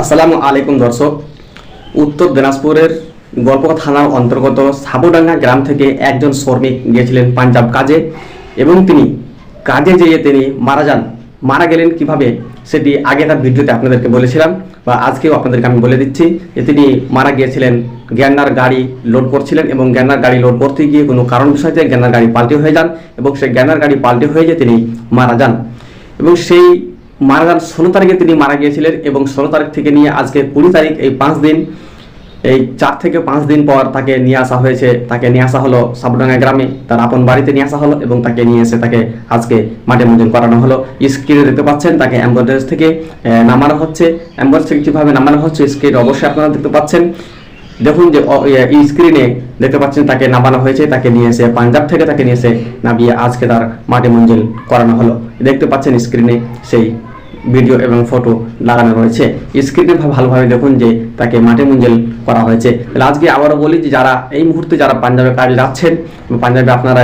আসসালামু আলাইকুম দর্শক। উত্তর দিনাজপুরের গল্পকা থানার অন্তর্গত সাবুডাঙ্গা গ্রাম থেকে একজন শ্রমিক গিয়েছিলেন পাঞ্জাব কাজে এবং তিনি কাজে যেয়ে তিনি মারা গেলেন কিভাবে সেটি আগে তার ভিডিওতে আপনাদেরকে বলেছিলাম বা আজকেও আপনাদেরকে আমি বলে দিচ্ছি যে তিনি মারা গিয়েছিলেন গ্যান্নার গাড়ি লোড করছিলেন এবং গ্যান্নার গাড়ি লোড করতে গিয়ে কোনো কারণ বিষয়তে গ্যান্নার গাড়ি পাল্টে হয়ে যান এবং সেই গ্যান্নার গাড়ি পাল্টে হয়ে যেয়ে তিনি মারা যান এবং সেই মারা যান 16 তারিখে তিনি মারা গিয়েছিলেন এবং 16 তারিখ থেকে নিয়ে আজকে 20 তারিখ এই 5 দিন এই 4 থেকে 5 দিন পর তাকে নিয়ে আসা হলো সাবুডাঙ্গা গ্রামে তার আপন বাড়িতে নিয়ে আসা হলো এবং তাকে নিয়ে এসে তাকে আজকে মাঠে মুঞ্জন করানো হলো। স্ক্রিনে দেখতে পাচ্ছেন তাকে অ্যাম্বুলেন্স থেকে নামানো হচ্ছে। অ্যাম্বুলেন্স থেকে কীভাবে নামানো হচ্ছে স্ক্রিনে অবশ্যই আপনারা দেখতে পাচ্ছেন। দেখুন যে স্ক্রিনে দেখতে পাচ্ছেন তাকে নামানো হয়েছে, তাকে নিয়ে এসে পাঞ্জাব থেকে তাকে নিয়ে এসে নামিয়ে আজকে তার মাঠে মুঞ্জন করানো হলো। দেখতে পাচ্ছেন স্ক্রিনে সেই ভিডিও এবং ফটো লাগানো রয়েছে। স্ক্রিনে ভালোভাবে দেখুন যে তাকে মাঠে মুঞ্জল করা হয়েছে। তাহলে আজকে আবারও বলি যে যারা এই মুহূর্তে যারা পাঞ্জাবে কাজে যাচ্ছেন, পাঞ্জাবে আপনারা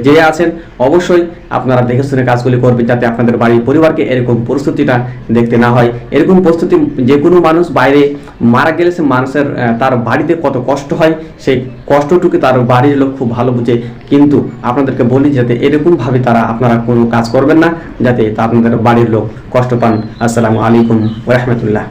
যে আছেন অবশ্যই আপনারা দেখে শুনে কাজগুলি করবেন যাতে আপনাদের বাড়ির পরিবারকে এরকম পরিস্থিতিটা দেখতে না হয়। এরকম পরিস্থিতি যে কোনো মানুষ বাইরে মারা গেলে সে মানুষের তার বাড়িতে কত কষ্ট হয় সেই কষ্টটুকু তার বাড়ির লোক খুব ভালো বুঝে, কিন্তু আপনাদেরকে বলি যাতে এরকমভাবে আপনারা কোনো কাজ করবেন না যাতে আপনাদের বাড়ির লোক কষ্ট পান। আসসালামু আলাইকুম ওয়া রাহমাতুল্লাহ।